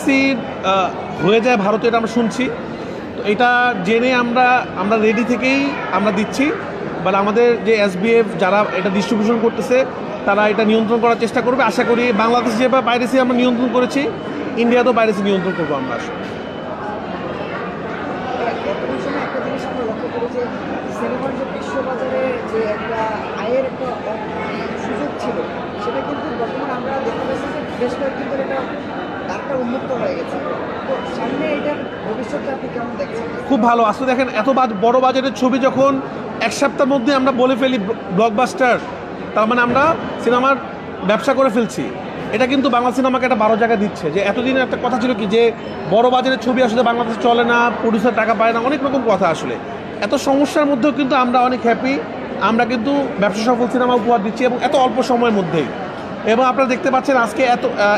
Piracy হয়ে যায় ভারতে, এটা আমরা শুনছি। তো এটা জেনে আমরা রেডি থেকেই আমরা দিচ্ছি, বাট আমাদের যে এসবিএফ যারা এটা ডিস্ট্রিবিউশন করতেছে তারা এটা নিয়ন্ত্রণ করার চেষ্টা করবে। আশা করি বাংলাদেশ যেভাবে পাইরেসি আমরা নিয়ন্ত্রণ করেছি, ইন্ডিয়াতেও পাইরেসি নিয়ন্ত্রণ করবো আমরা আসলে। একটা জিনিস আমরা লক্ষ্য করি যে সিনেমার যে বিশ্ববাজারে যে একটা আয়ের একটা সুযোগ ছিল, সেটা কিন্তু বর্তমানে আমরা দেখতে পাচ্ছি যে বেশ কয়েকদিন ধরে এটা দ্বারটা উন্মুক্ত হয়ে গেছে। তো সামনে এটার ভবিষ্যৎটা আপনি কেমন দেখছেন? খুব ভালো। আসলে দেখেন, এত বড় বাজেটের ছবি যখন এক সপ্তাহের মধ্যে আমরা বলে ফেলি ব্লকবাস্টার, তার মানে আমরা সিনেমার ব্যবসা করে ফেলছি। এটা কিন্তু বাংলা সিনেমাকে একটা 12 জায়গা দিচ্ছে। যে এতদিন একটা কথা ছিল কি, যে বড় বাজেটের ছবি আসলে বাংলাদেশে চলে না, প্রডিউসার টাকা পায় না, অনেক রকম কথা আসলে। এত সমস্যার মধ্যেও কিন্তু আমরা অনেক হ্যাপি, আমরা কিন্তু ব্যবসা সফল সিনেমা উপহার দিচ্ছি এবং এত অল্প সময়ের মধ্যেই। এবং আপনারা দেখতে পাচ্ছেন আজকে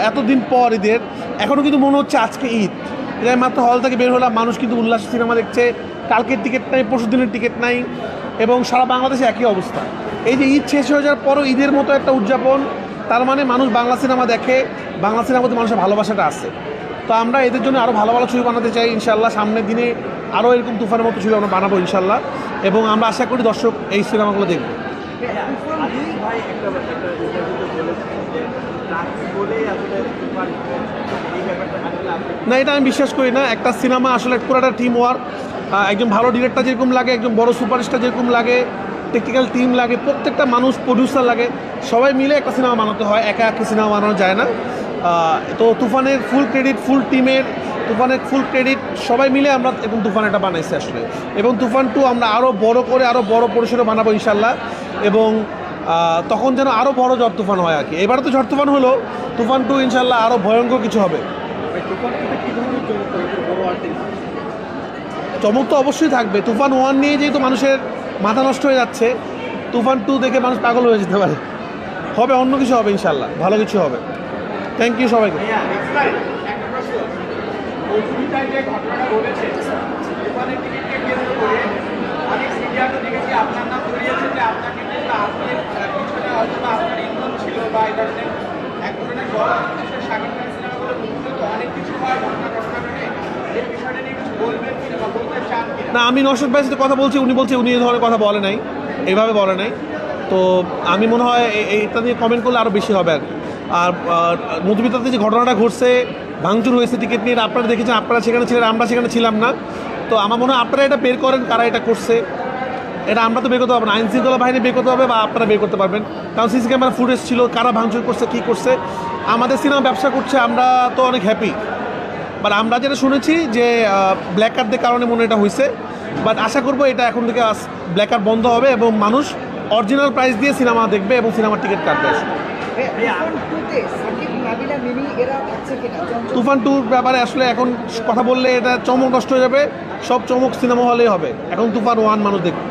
এতদিন পর ঈদের, এখনও কিন্তু মনে হচ্ছে আজকে ঈদ। এটা মাত্র হল থেকে বের হলাম, মানুষ কিন্তু উল্লাস সিনেমা দেখছে। কালকের টিকিট নাই, পরশু দিনের টিকিট নাই, এবং সারা বাংলাদেশে একই অবস্থা। এই যে ঈদ শেষ হয়ে যাওয়ার পরও ঈদের মতো একটা উদযাপন, তার মানে মানুষ বাংলা সিনেমা দেখে, বাংলা সিনেমার প্রতি মানুষের ভালোবাসাটা আছে। তো আমরা এদের জন্য আরও ভালো ভালো ছবি বানাতে চাই ইনশাল্লাহ। সামনের দিনে আরও এরকম তুফানের মতো ছবি আমরা বানাবো ইনশাল্লাহ, এবং আমরা আশা করি দর্শক এই সিনেমাগুলো দেখবে। না, এটা আমি বিশ্বাস করি না। একটা সিনেমা আসলে পুরোটা টিম ওয়ার্ক। একজন ভালো ডিরেক্টর যেরকম লাগে, একজন বড় সুপারস্টার যেরকম লাগে, টেকনিক্যাল টিম লাগে, প্রত্যেকটা মানুষ, প্রডিউসার লাগে, সবাই মিলে একটা সিনেমা বানাতে হয়, একা একা সিনেমা বানানো যায় না। তো তুফানের ফুল ক্রেডিট ফুল টিমের, তুফানের ফুল ক্রেডিট সবাই মিলে আমরা এবং তুফান এটা বানাইছি আসলে। এবং তুফান 2 আমরা আরও বড় করে, আরও বড় পরিসরে বানাবো ইনশাল্লাহ। এবং তখন যেন আরও বড় ঝড় তুফান হয় আর কি। এবারে তো ঝড় তুফান হলো, তুফান 2 ইনশাল্লাহ আরও ভয়ঙ্কর কিছু হবে। চমক তো অবশ্যই থাকবে। তুফান 1 নিয়ে যেহেতু মানুষের মাথা নষ্ট হয়ে যাচ্ছে, তুফান 2 দেখে মানুষ পাগল হয়ে যেতে পারে। হবে, অন্য কিছু হবে ইনশাল্লাহ, ভালো কিছু হবে। থ্যাংক ইউ সবাইকে। না, আমি নওশাদ ভাইয়ের সাথে কথা বলছি, উনি বলছে উনি এই ধরনের কথা বলে নাই, এইভাবে বলে নাই। তো আমি মনে হয় এটা নিয়ে কমেন্ট করলে আরও বেশি হবে আর কি। আর মধুমিতাতে যে ঘটনাটা ঘটছে, ভাঙচুর হয়েছে টিকিট নিয়ে, আপনারা দেখেছেন, আপনারা সেখানে ছিলেন, আমরা সেখানে ছিলাম না। তো আমার মনে হয় আপনারা এটা বের করেন, কারা এটা করছে। এটা আমরা তো বের করতে পারবো না, আইনশৃঙ্খলা বাহিনী বের করতে হবে, বা আপনারা বের করতে পারবেন। কারণ সিসি ক্যামেরা ফুটেজ ছিল, কারা ভাঙচুর করছে, কী করছে। আমাদের সিনেমা ব্যবসা করছে, আমরা তো অনেক হ্যাপি। বাট আমরা যেটা শুনেছি যে ব্ল্যাক কার্ডের কারণে মনে এটা হয়েছে। বাট আশা করবো এটা এখন থেকে ব্ল্যাক কার্ড বন্ধ হবে এবং মানুষ অরিজিনাল প্রাইস দিয়ে সিনেমা দেখবে এবং সিনেমার টিকিট কাটবে। তুফান 2 ব্যাপারে আসলে এখন কথা বললে এটা চমক নষ্ট হয়ে যাবে। সব চমক সিনেমা হলেই হবে, এখন তুফান 1 মানুষ দেখবে।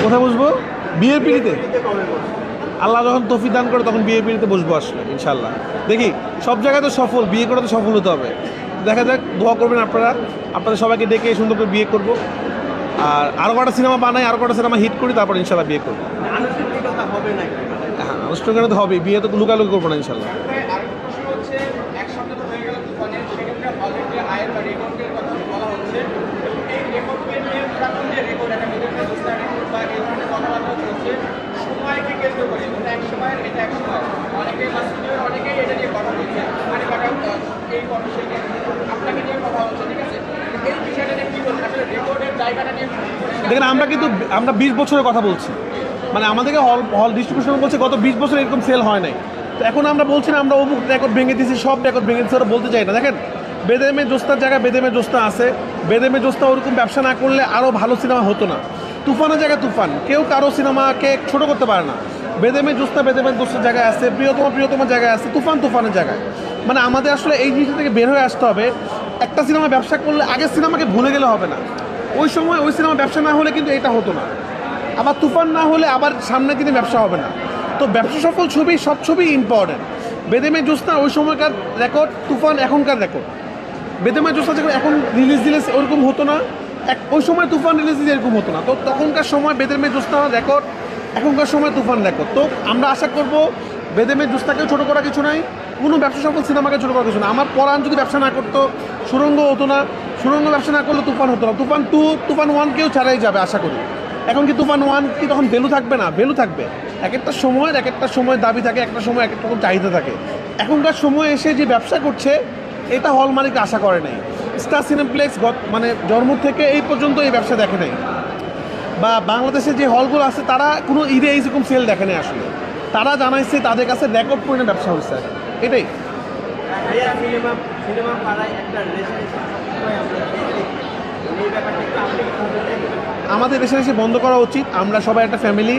কোথায় বসবো? বিয়ের পিড়িতে? আল্লাহ যখন তৌফিক দান করে তখন বিয়ের পিড়িতে বসবো আসলে ইনশাল্লাহ। দেখি, সব জায়গায় তো সফল, বিয়ে করে তো সফল হতে হবে। দেখা যাক, দোয়া করবেন আপনারা, আপনাদের সবাইকে ডেকে সুন্দর করে বিয়ে করবো। আর আরও কটা সিনেমা বানাই, আরও কটা সিনেমা হিট করি, তারপর ইনশাল্লাহ বিয়ে করবো। হ্যাঁ, আনুষ্ঠানিকতা তো হবে, বিয়ে তো লুকালুকি করবো না ইনশাল্লাহ। দেখেন, আমরা 20 বছরের কথা বলছি, মানে আমাদেরকে হল ডিস্ট্রিবিউশন বলছে গত 20 বছর এরকম সেল হয় নাই। তো এখন আমরা বলছি না আমরা অমুক রেকর্ড ভেঙে দিয়েছি, সব রেকর্ড ভেঙে দিচ্ছি, ওরা বলতে চাই না। দেখেন, বেদেমে জোস্তার জায়গায় বেদেমে জোস্তা আছে। বেদেমে জোস্তা ওরকম ব্যবসা না করলে আরও ভালো সিনেমা হতো না। তুফানের জায়গায় তুফান, কেউ কারো সিনেমাকে ছোটো করতে পারে না। বেদেমে জোস্তা বেদেমের জোস্তার জায়গায় আছে, প্রিয়তমার জায়গায় আছে, তুফানের জায়গায়। মানে আমাদের আসলে এই জিনিসটা থেকে বের হয়ে আসতে হবে। একটা সিনেমা ব্যবসা করলে আগের সিনেমাকে ভুলে গেলে হবে না। ওই সময় ওই সিনেমা ব্যবসা না হলে কিন্তু এটা হতো না। আবার তুফান না হলে আবার সামনের দিনে ব্যবসা হবে না। তো ব্যবসা সফল ছবি, সব ছবি ইম্পর্টেন্ট। বেদেমে জোস্তা ওই সময়কার রেকর্ড, তুফান এখনকার রেকর্ড। বেদেমে জোস্তা যখন এখন রিলিজ দিলে ওরকম হতো না, ওই সময় তুফান রিলিজ এরকম হতো না, তো তখনকার সময় বেদের মেয়ে জোস্তা রেকর্ড, এখনকার সময় তুফান রেকর্ড। তো আমরা আশা করব বেদের মেয়ে জোস্তাকেও ছোটো করা কিছু নাই, কোনো ব্যবসা সফল সিনেমাকে ছোটো করা কিছু না। আমার পরাণ যদি ব্যবসা না করতো সুরঙ্গ হতো না, সুরঙ্গ ব্যবসা না করলে তুফান হতো না, তুফান 2 তুফান 1 কেউ ছাড়াই যাবে আশা করি। এখন কি তুফান 1 কি তখন ভ্যালু থাকবে না? ভ্যালু থাকবে। এক একটা সময় দাবি থাকে, একটা সময় এক একটা রকম চাহিদা থাকে। এখনকার সময় এসে যে ব্যবসা করছে এটা হল মালিক আশা করে নাই। স্টার সিনেপ্লেক্স মানে জন্ম থেকে এই পর্যন্ত এই ব্যবসা দেখে নাই, বা বাংলাদেশে যে হলগুলো আছে তারা কোনো ঈদে এইরকম সেল দেখে নেই আসলে। তারা জানাইছে তাদের কাছে রেকর্ড পরিমাণে ব্যবসা হচ্ছে, এটাই। সিনেমা পাড়ায় একটা আমাদের রেশারেশি বন্ধ করা উচিত। আমরা সবাই একটা ফ্যামিলি,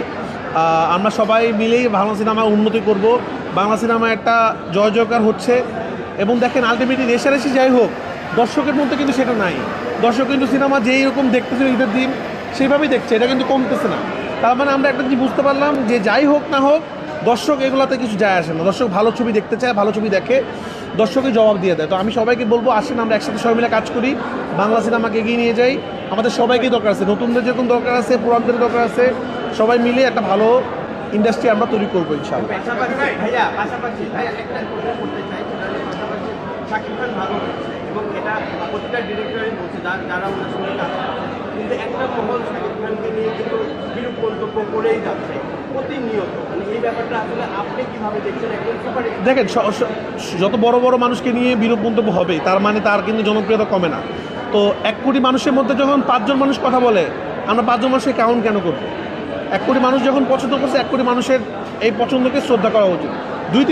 আমরা সবাই মিলেই বাংলা সিনেমা উন্নতি করব। বাংলা সিনেমা একটা জয় জয়কার হচ্ছে। এবং দেখেন আলটিমেটলি রেশারেশি যাই হোক, দর্শকের মধ্যে কিন্তু সেটা নাই। দর্শক কিন্তু সিনেমা যেই রকম দেখতেছে ঈদের দিন সেইভাবেই দেখছে, এটা কিন্তু কমতেছে না। তার মানে আমরা একটা জিনিস বুঝতে পারলাম যে যাই হোক না হোক দর্শক এগুলোতে কিছু যায় আসে না। দর্শক ভালো ছবি দেখতে চায়, ভালো ছবি দেখে, দর্শকই জবাব দিয়ে দেয়। তো আমি সবাইকে বলবো আসেন আমরা একসাথে সবাই মিলে কাজ করি, বাংলা সিনেমাকে এগিয়ে নিয়ে যাই। আমাদের সবাইকেই দরকার আছে, নতুনদের যেরকম দরকার আছে, পুরানদের দরকার আছে, সবাই মিলে একটা ভালো ইন্ডাস্ট্রি আমরা তৈরি করবো ইনশাআল্লাহ। পাশাপাশি ভাইয়া একটা প্রশ্ন করতে চাই, সেটা হলো পাশাপাশি শাকিব খান ভালো হচ্ছে এবং এটা প্রতিটা ডিরেক্টরই বলছে যারা ওনার সঙ্গে কাজ করছে, কিন্তু একটা মহল শাকিব খানকে নিয়ে কিন্তু বিরূপ মন্তব্য করেই যাচ্ছে প্রতিনিয়ত। মানে এই ব্যাপারটা আসলে আপনি কীভাবে দেখছেন? একজন সুপার দেখেন যত বড় বড় মানুষকে নিয়ে বিরূপ মন্তব্য হবে তার মানে তার কিন্তু জনপ্রিয়তা কমে না। তো 1 কোটি মানুষের মধ্যে যখন 5 জন মানুষ কথা বলে, আমরা 5 জন মানুষকে কাউন্ট কেন করবো? 1 কোটি মানুষ যখন পছন্দ করছে, 1 কোটি মানুষের এই পছন্দকে শ্রদ্ধা করা উচিত। 2-3